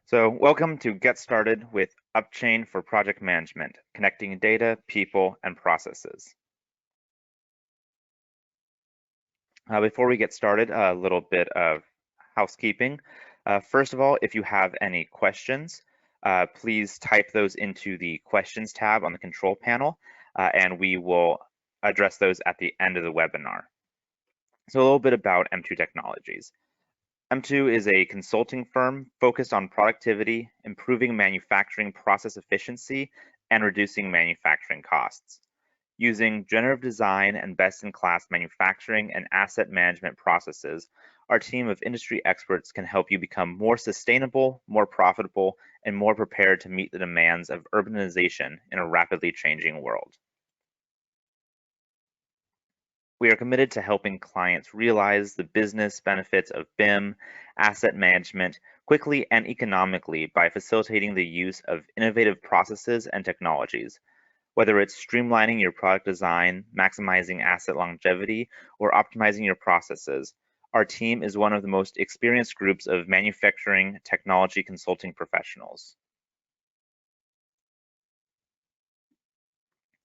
So welcome to Get Started with Upchain for Project Management, connecting data, people, and processes. Before we get started, a little bit of housekeeping. First of all, if you have any questions, please type those into the questions tab on the control panel, and we will address those at the end of the webinar. So a little bit about M2 Technologies. M2 is a consulting firm focused on productivity, improving manufacturing process efficiency, and reducing manufacturing costs. Using generative design and best-in-class manufacturing and asset management processes, our team of industry experts can help you become more sustainable, more profitable, and more prepared to meet the demands of urbanization in a rapidly changing world. We are committed to helping clients realize the business benefits of BIM, asset management, quickly and economically by facilitating the use of innovative processes and technologies. Whether it's streamlining your product design, maximizing asset longevity, or optimizing your processes, our team is one of the most experienced groups of manufacturing technology consulting professionals.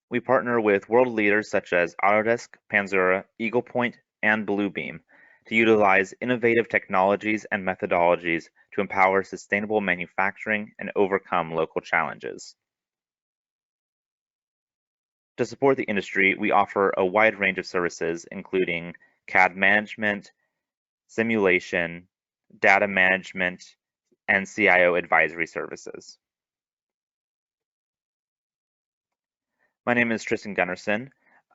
We partner with world leaders such as Autodesk, Panzura, EaglePoint, and Bluebeam to utilize innovative technologies and methodologies to empower sustainable manufacturing and overcome local challenges. To support the industry, we offer a wide range of services, including CAD management, simulation, data management, and CIO advisory services. My name is Tristan Gunderson.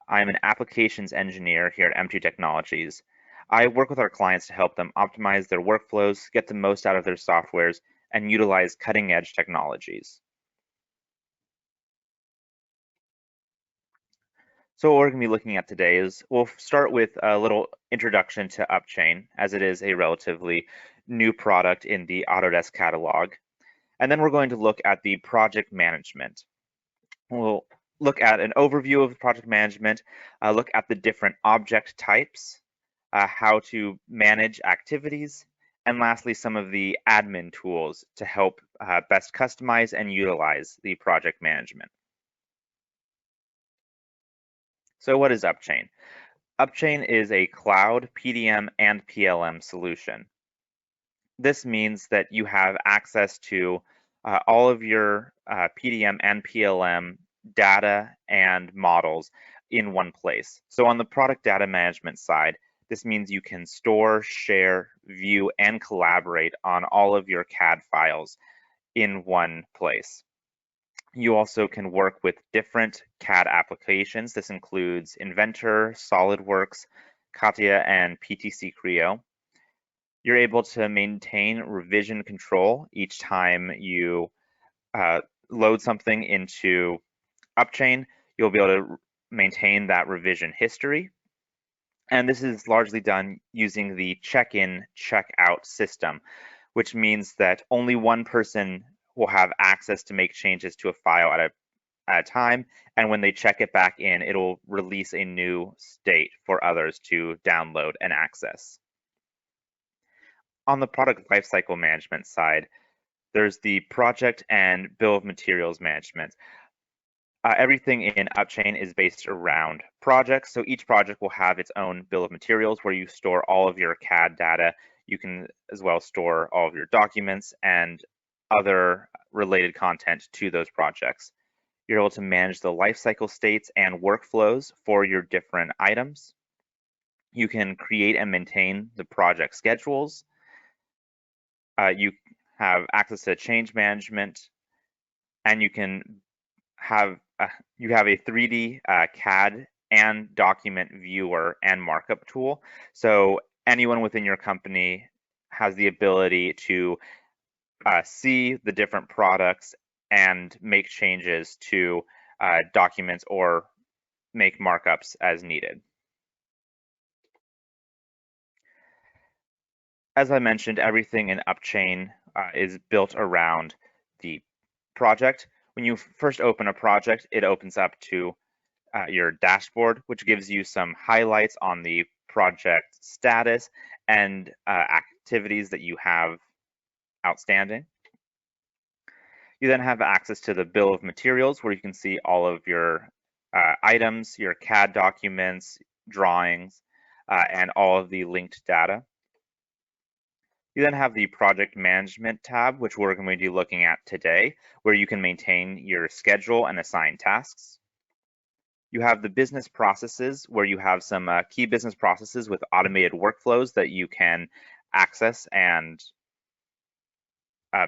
I'm an applications engineer here at M2 Technologies. I work with our clients to help them optimize their workflows, get the most out of their softwares, and utilize cutting-edge technologies. So what we're going to be looking at today is we'll start with a little introduction to Upchain, as it is a relatively new product in the Autodesk catalog. And then we're going to look at the project management. We'll look at an overview of project management, look at the different object types, how to manage activities, and lastly, some of the admin tools to help best customize and utilize the project management. So what is Upchain? Upchain is a cloud PDM and PLM solution. This means that you have access to all of your PDM and PLM data and models in one place. So on the product data management side, this means you can store, share, view, and collaborate on all of your CAD files in one place. You also can work with different CAD applications. This includes Inventor, SolidWorks, CATIA, and PTC Creo. You're able to maintain revision control each time you load something into Upchain. You'll be able to maintain that revision history. And this is largely done using the check-in, check-out system, which means that only one person will have access to make changes to a file at a time. And when they check it back in, it'll release a new state for others to download and access. On the product lifecycle management side, there's the project and bill of materials management. Everything in Upchain is based around projects. So each project will have its own bill of materials where you store all of your CAD data. You can as well store all of your documents and other related content to those projects. You're able to manage the lifecycle states and workflows for your different items. You can create and maintain the project schedules. You have access to change management, and you can have a 3D CAD and document viewer and markup tool. So anyone within your company has the ability to see the different products and make changes to documents or make markups as needed. As I mentioned, everything in Upchain is built around the project. When you first open a project, it opens up to your dashboard, which gives you some highlights on the project status and activities that you have outstanding. You then have access to the bill of materials where you can see all of your items, your CAD documents, drawings, and all of the linked data. You then have the project management tab, which we're going to be looking at today, where you can maintain your schedule and assign tasks. You have the business processes, where you have some key business processes with automated workflows that you can access and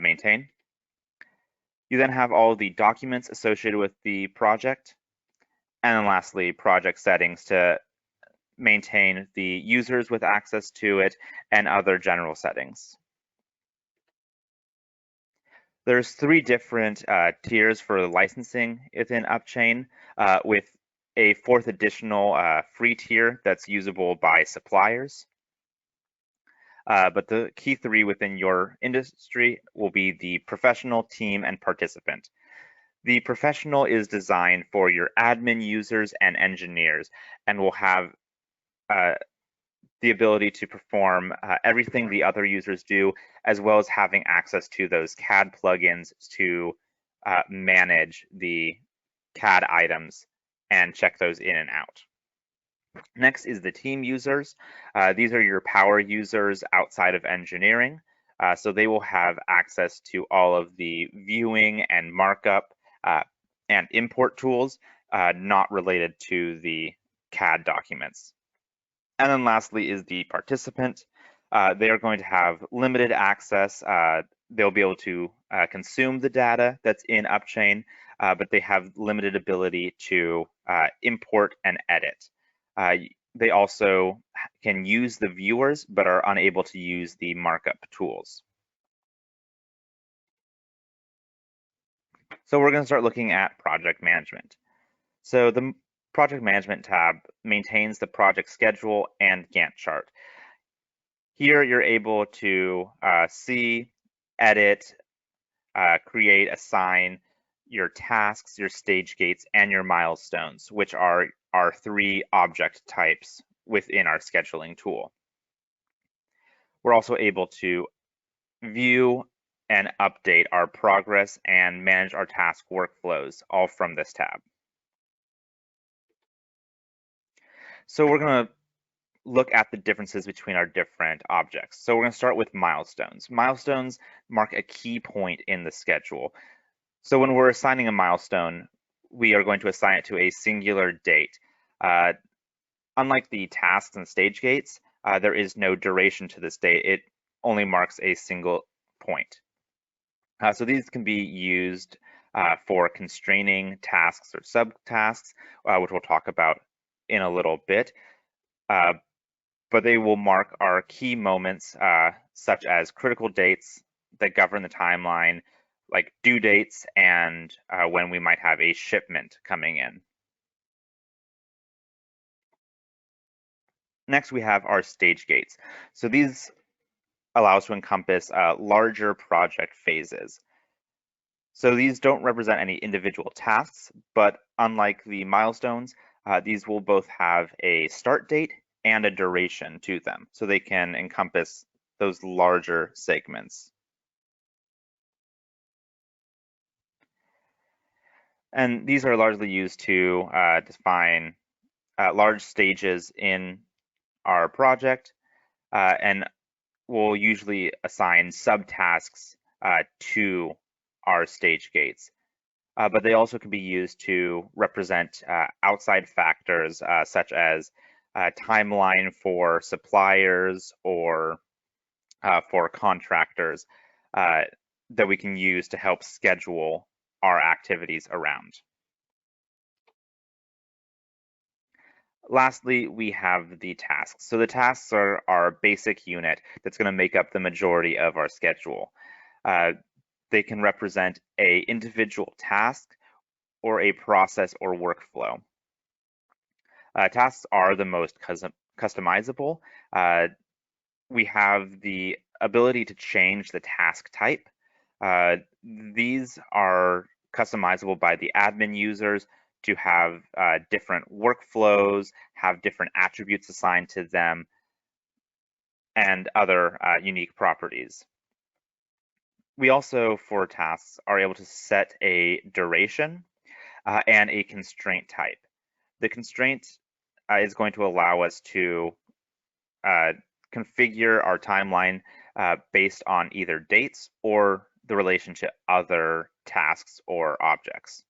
maintain. You then have all of the documents associated with the project. And then lastly, project settings to maintain the users with access to it and other general settings. There's 3 different tiers for licensing within Upchain, with a 4th additional free tier that's usable by suppliers. But the key 3 within your industry will be the professional, team, and participant. The professional is designed for your admin users and engineers and will have the ability to perform everything the other users do, as well as having access to those CAD plugins to manage the CAD items and check those in and out. Next is the team users. These are your power users outside of engineering. So they will have access to all of the viewing and markup and import tools not related to the CAD documents. And then lastly is the participant. They are going to have limited access. They'll be able to consume the data that's in Upchain, but they have limited ability to import and edit. They also can use the viewers, but are unable to use the markup tools. So we're going to start looking at project management. So the project management tab maintains the project schedule and Gantt chart. Here you're able to see, edit, create, assign your tasks, your stage gates, and your milestones, which are our 3 object types within our scheduling tool. We're also able to view and update our progress and manage our task workflows, all from this tab. So we're going to look at the differences between our different objects. So we're going to start with milestones. Milestones mark a key point in the schedule. So when we're assigning a milestone, we are going to assign it to a singular date. Unlike the tasks and stage gates, there is no duration to this date. It only marks a single point. So these can be used for constraining tasks or subtasks, which we'll talk about in a little bit. But they will mark our key moments, such as critical dates that govern the timeline, like due dates and when we might have a shipment coming in. Next, we have our stage gates. So these allow us to encompass larger project phases. So these don't represent any individual tasks, but unlike the milestones, these will both have a start date and a duration to them, so they can encompass those larger segments. And these are largely used to define large stages in our project, and we'll usually assign subtasks to our stage gates. But they also can be used to represent outside factors such as timeline for suppliers or for contractors that we can use to help schedule our activities around. Lastly, we have the tasks. So the tasks are our basic unit that's going to make up the majority of our schedule. They can represent an individual task or a process or workflow. Tasks are the most customizable. We have the ability to change the task type. These are customizable by the admin users to have different workflows, have different attributes assigned to them, and other unique properties. We also, for tasks, are able to set a duration and a constraint type. The constraint is going to allow us to configure our timeline based on either dates or the relation to other tasks or objects.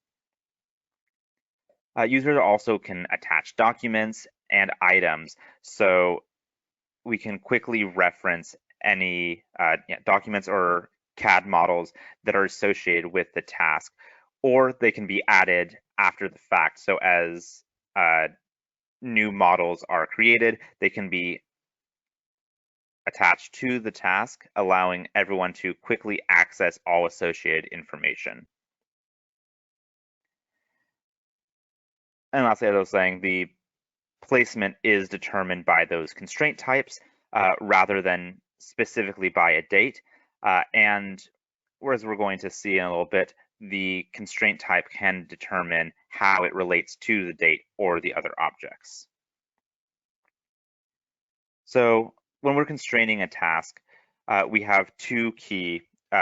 Users also can attach documents and items, so we can quickly reference any documents or CAD models that are associated with the task, or they can be added after the fact. So as new models are created, they can be attached to the task, allowing everyone to quickly access all associated information. And lastly, as I was saying, the placement is determined by those constraint types rather than specifically by a date. And whereas we're going to see in a little bit, the constraint type can determine how it relates to the date or the other objects. So when we're constraining a task, we have two key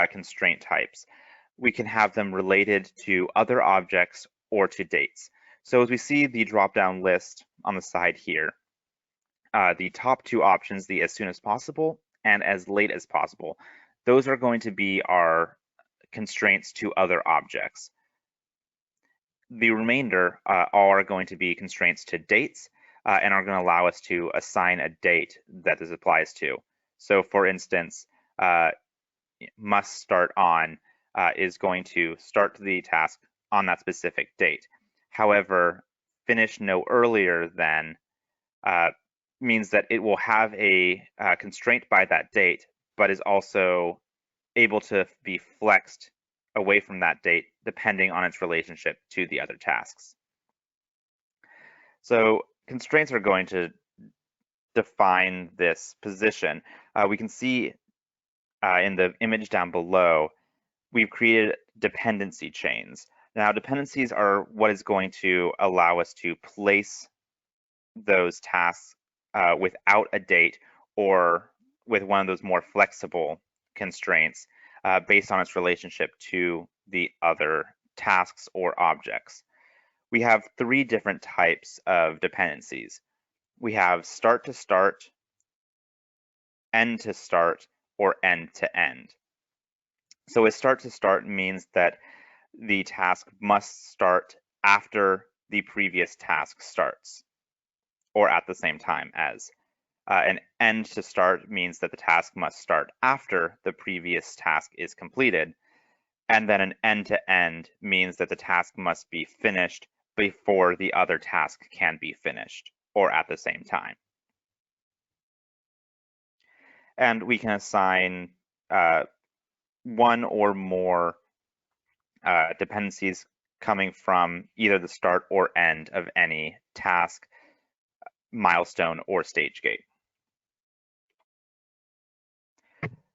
constraint types. We can have them related to other objects or to dates. So as we see the drop-down list on the side here, the top two options, the as soon as possible and as late as possible, those are going to be our constraints to other objects. The remainder are going to be constraints to dates and are going to allow us to assign a date that this applies to. So for instance, must start on is going to start the task on that specific date. However, finish no earlier than means that it will have a constraint by that date, but is also able to be flexed away from that date depending on its relationship to the other tasks. So constraints are going to define this position. We can see in the image down below, we've created dependency chains. Now, dependencies are what is going to allow us to place those tasks without a date or with one of those more flexible constraints based on its relationship to the other tasks or objects. We have three different types of dependencies. We have start to start, end to start, or end to end. So a start to start means that the task must start after the previous task starts or at the same time as. An end to start means that the task must start after the previous task is completed. And then an end to end means that the task must be finished before the other task can be finished or at the same time. And we can assign one or more dependencies coming from either the start or end of any task, milestone, or stage gate.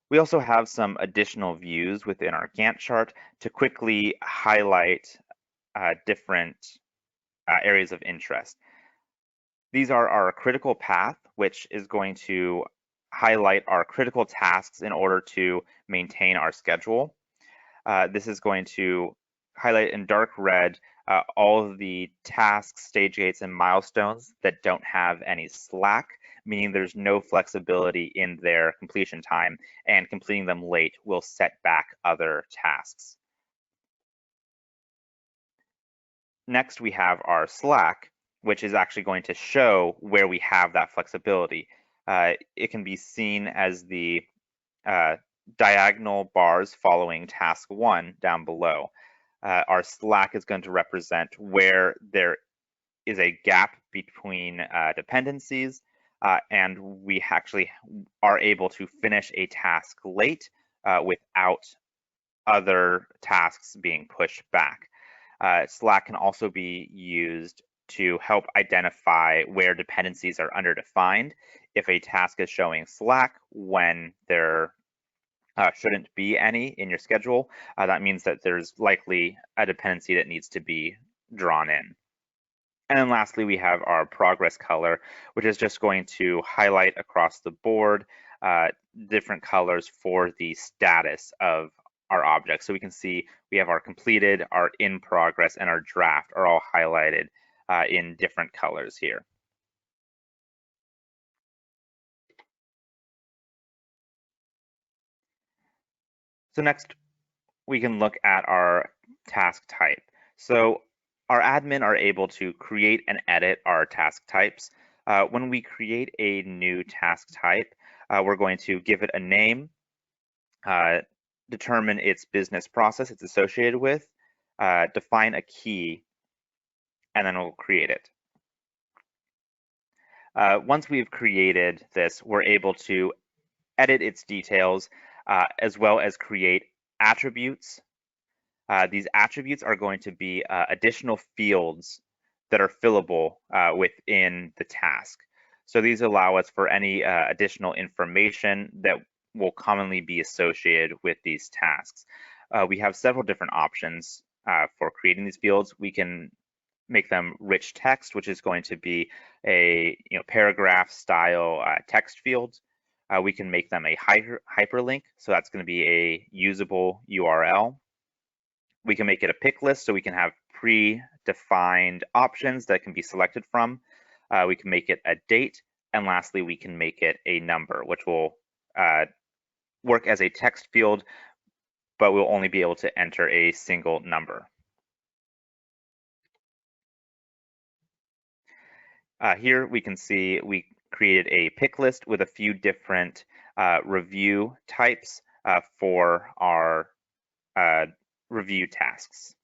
We also have some additional views within our Gantt chart to quickly highlight different areas of interest. These are our critical path, which is going to highlight our critical tasks in order to maintain our schedule. This is going to highlight in dark red all of the tasks, stage gates, and milestones that don't have any slack, meaning there's no flexibility in their completion time, and completing them late will set back other tasks. Next, we have our slack, which is actually going to show where we have that flexibility. It can be seen as the diagonal bars following task 1 down below. Our slack is going to represent where there is a gap between dependencies and we actually are able to finish a task late without other tasks being pushed back. Slack can also be used to help identify where dependencies are underdefined. If a task is showing slack when there shouldn't be any in your schedule, that means that there's likely a dependency that needs to be drawn in. And then lastly, we have our progress color, which is just going to highlight across the board different colors for the status of our objects. So we can see we have our completed, our in progress, and our draft are all highlighted in different colors here. So next, we can look at our task type. So our admin are able to create and edit our task types. When we create a new task type, we're going to give it a name, determine its business process it's associated with, define a key, and then we'll create it. Once we've created this, we're able to edit its details as well as create attributes. These attributes are going to be additional fields that are fillable within the task. So these allow us for any additional information that will commonly be associated with these tasks. We have several different options for creating these fields. We can make them rich text, which is going to be a paragraph style text field. We can make them a hyperlink, so that's going to be a usable URL. We can make it a pick list, so we can have predefined options that can be selected from. We can make it a date, and lastly, we can make it a number, which will work as a text field, but we'll only be able to enter a single number. Here we can see we created a pick list with a few different review types for our review tasks.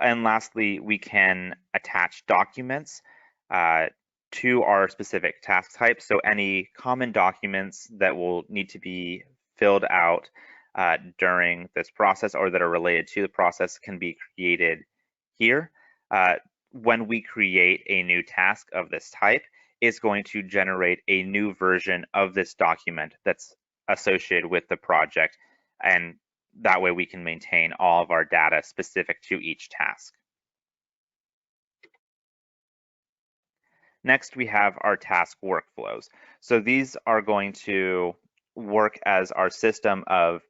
And lastly, we can attach documents to our specific task type. So any common documents that will need to be filled out during this process or that are related to the process can be created here. When we create a new task of this type, it's going to generate a new version of this document that's associated with the project, and that way we can maintain all of our data specific to each task. Next, we have our task workflows. So these are going to work as our system of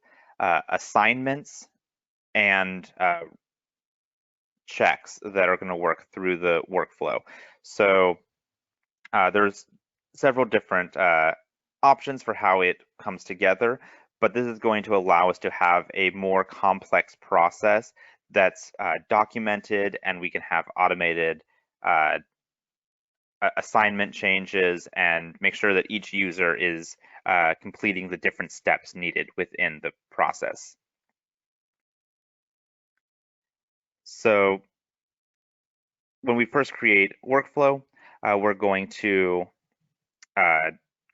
assignments and checks that are going to work through the workflow. So there's several different options for how it comes together, but this is going to allow us to have a more complex process that's documented, and we can have automated assignment changes and make sure that each user is completing the different steps needed within the process. So when we first create workflow, we're going to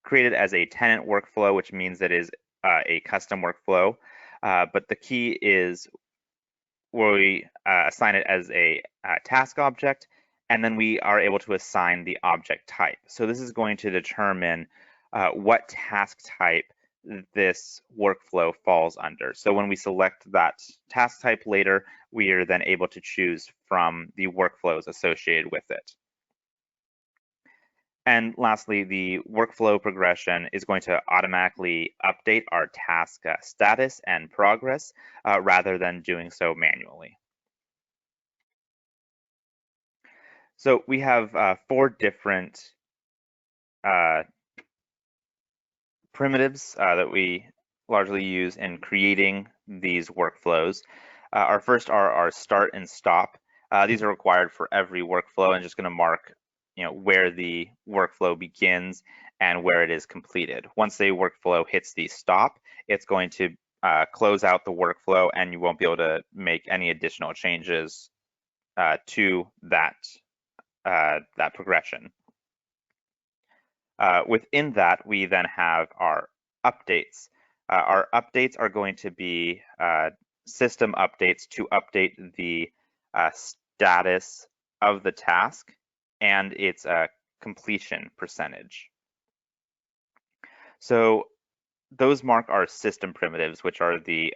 create it as a tenant workflow, which means that it is a custom workflow. But the key is where we assign it as a task object, and then we are able to assign the object type. So this is going to determine what task type this workflow falls under. So when we select that task type later, we are then able to choose from the workflows associated with it. And lastly, the workflow progression is going to automatically update our task status and progress rather than doing so manually. So we have 4 different primitives that we largely use in creating these workflows. Our first are our start and stop. These are required for every workflow and just going to mark where the workflow begins and where it is completed. Once the workflow hits the stop, it's going to close out the workflow, and you won't be able to make any additional changes to that progression. Within that, we then have our updates. Our updates are going to be system updates to update the status of the task and its completion percentage. So those mark our system primitives, which are the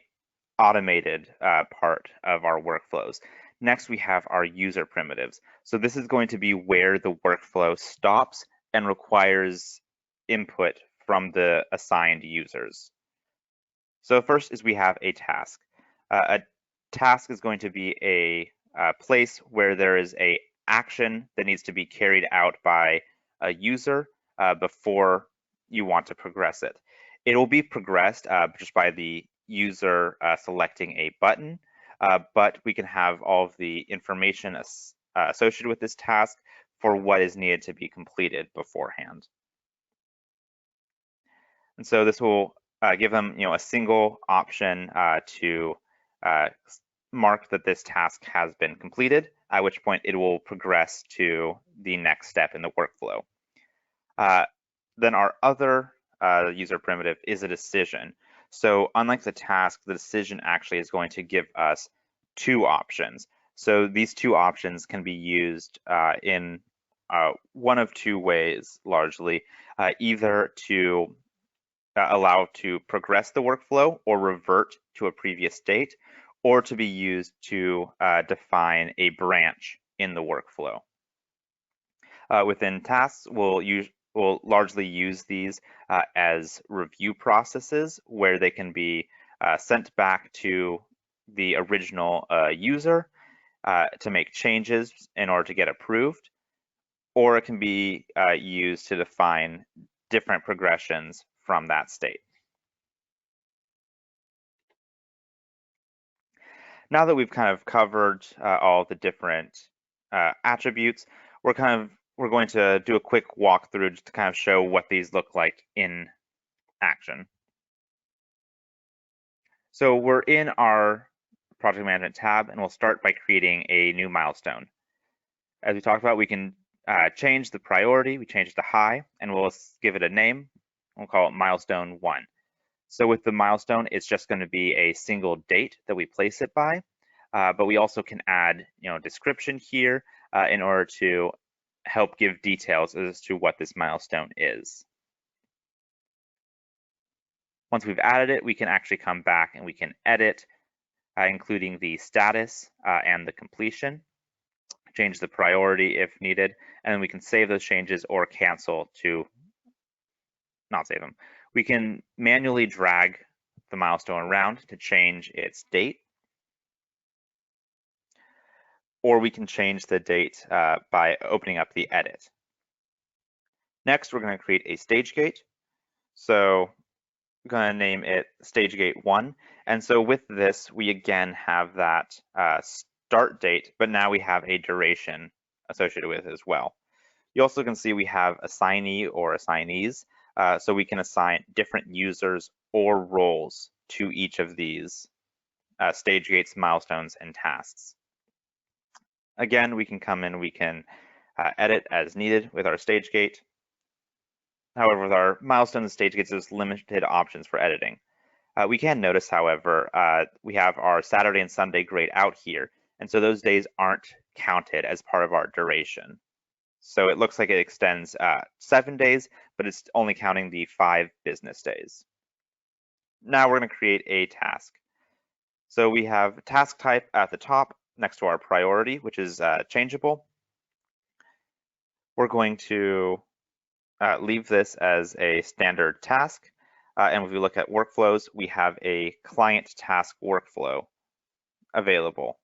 automated part of our workflows. Next, we have our user primitives. So this is going to be where the workflow stops and requires input from the assigned users. So first is we have a task. A task is going to be a place where there is a action that needs to be carried out by a user before you want to progress it. It will be progressed just by the user selecting a button, but we can have all of the information associated with this task for what is needed to be completed beforehand. And so this will give them, a single option to mark that this task has been completed, at which point it will progress to the next step in the workflow. Then our other user primitive is a decision. So unlike the task, the decision actually is going to give us two options. So these two options can be used in one of two ways, largely, either to allow to progress the workflow or revert to a previous state, or to be used to define a branch in the workflow. Within tasks, we'll largely use these as review processes where they can be sent back to the original user to make changes in order to get approved, or it can be used to define different progressions from that state. Now that we've kind of covered all the different attributes, we're going to do a quick walkthrough just to kind of show what these look like in action. So we're in our project management tab, and we'll start by creating a new milestone. As we talked about, we can change the priority. We change it to high, and we'll give it a name. We'll call it milestone 1. So with the milestone, it's just going to be a single date that we place it by, but we also can add, description here in order to help give details as to what this milestone is. Once we've added it, we can actually come back and we can edit, including the status and the completion, change the priority if needed, and then we can save those changes or cancel to not save them. We can manually drag the milestone around to change its date, or we can change the date by opening up the edit. Next, we're going to create a stage gate. So we're going to name it stage gate 1. And so with this, we again have that start date, but now we have a duration associated with it as well. You also can see we have assignee or assignees. So we can assign different users or roles to each of these stage gates, milestones, and tasks. Again, we can come in, we can edit as needed with our stage gate. However, with our milestones and stage gates, there's limited options for editing. We can notice, however, we have our Saturday and Sunday grayed out here, and so those days aren't counted as part of our duration. So it looks like it extends 7 days, but it's only counting the 5 business days. Now we're going to create a task. So we have task type at the top next to our priority, which is changeable. We're going to leave this as a standard task. And if we look at workflows, we have a client task workflow available.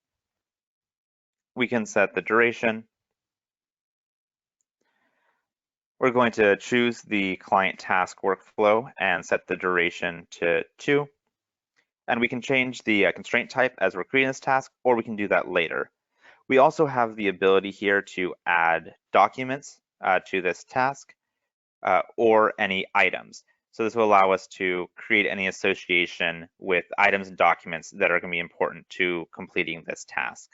We can set the duration. We're going to choose the client task workflow and set the duration to 2. And we can change the constraint type as we're creating this task, or we can do that later. We also have the ability here to add documents to this task or any items. So this will allow us to create any association with items and documents that are going to be important to completing this task.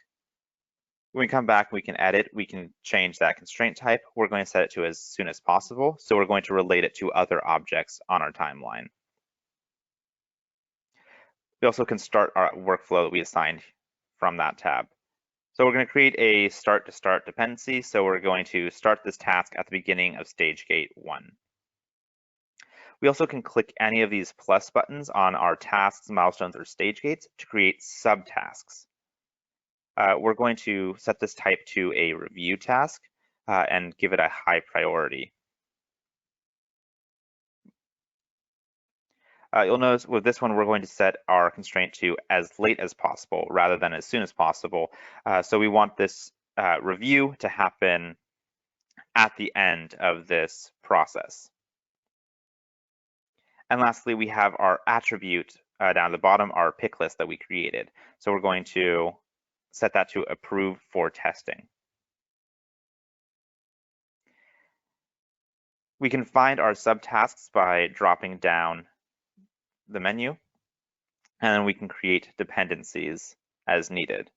When we come back, we can edit, we can change that constraint type. We're going to set it to as soon as possible. So we're going to relate it to other objects on our timeline. We also can start our workflow that we assigned from that tab. So we're going to create a start to start dependency. So we're going to start this task at the beginning of stage gate 1. We also can click any of these plus buttons on our tasks, milestones, or stage gates to create subtasks. We're going to set this type to a review task and give it a high priority. You'll notice with this one, we're going to set our constraint to as late as possible rather than as soon as possible. So we want this review to happen at the end of this process. And lastly, we have our attribute down at the bottom, our pick list that we created. So we're going to set that to approve for testing. We can find our subtasks by dropping down the menu, and then we can create dependencies as needed.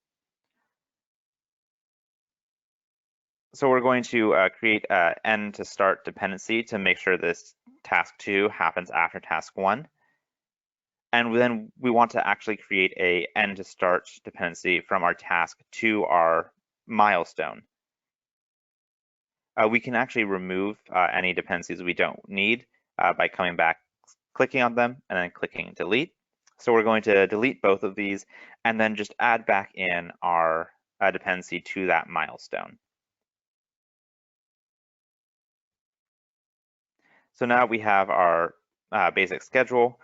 So we're going to create an end to start dependency to make sure this task 2 happens after task 1. And then we want to actually create a end to start dependency from our task to our milestone. We can actually remove any dependencies we don't need by coming back, clicking on them, and then clicking delete. So we're going to delete both of these and then just add back in our dependency to that milestone. So now we have our basic schedule.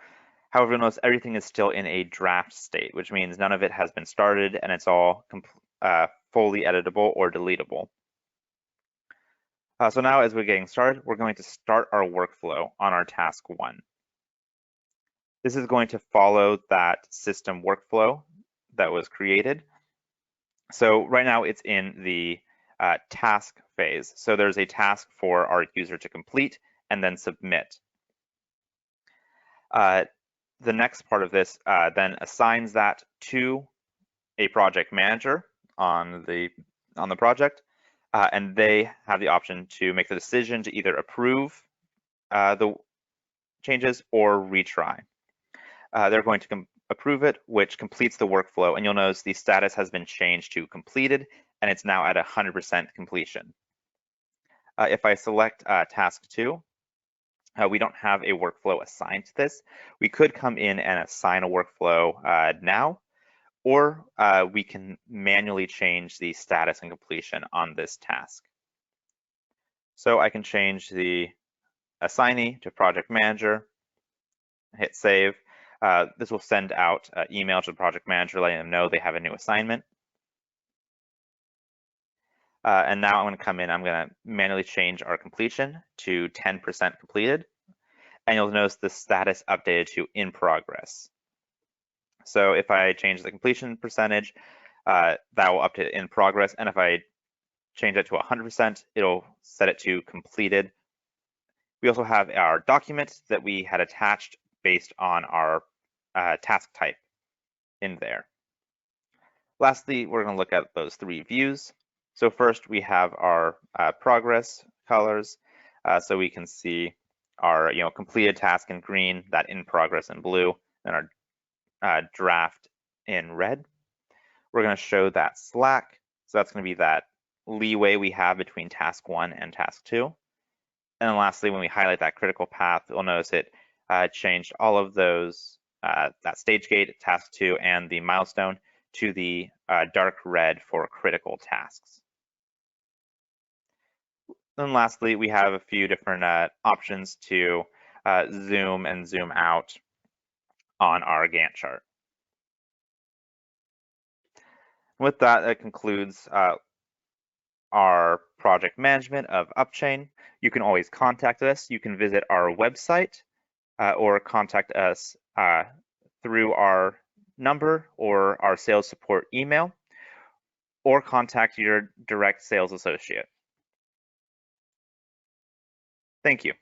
However, notice everything is still in a draft state, which means none of it has been started and it's all fully editable or deletable. So now as we're getting started, we're going to start our workflow on our task 1. This is going to follow that system workflow that was created. So right now it's in the task phase. So there's a task for our user to complete and then submit. The next part of this then assigns that to a project manager on the project, and they have the option to make the decision to either approve the changes or retry. They're going to approve it, which completes the workflow, and you'll notice the status has been changed to completed, and it's now at 100% completion. If I select task 2, we don't have a workflow assigned to this. We could come in and assign a workflow now, or we can manually change the status and completion on this task. So I can change the assignee to project manager, hit save. This will send out an email to the project manager letting them know they have a new assignment. And now I'm going to come in, I'm going to manually change our completion to 10% completed. And you'll notice the status updated to in progress. So if I change the completion percentage, that will update in progress. And if I change it to 100%, it'll set it to completed. We also have our document that we had attached based on our task type in there. Lastly, we're going to look at those 3 views. So first we have our progress colors. So we can see our completed task in green, that in progress in blue, and our draft in red. We're going to show that slack. So that's going to be that leeway we have between task 1 and task 2. And then lastly, when we highlight that critical path, you'll notice it changed all of those, that stage gate, task 2, and the milestone to the dark red for critical tasks. Then lastly, we have a few different options to zoom and zoom out on our Gantt chart. With that, that concludes our project management of Upchain. You can always contact us. You can visit our website or contact us through our number or our sales support email, or contact your direct sales associate. Thank you.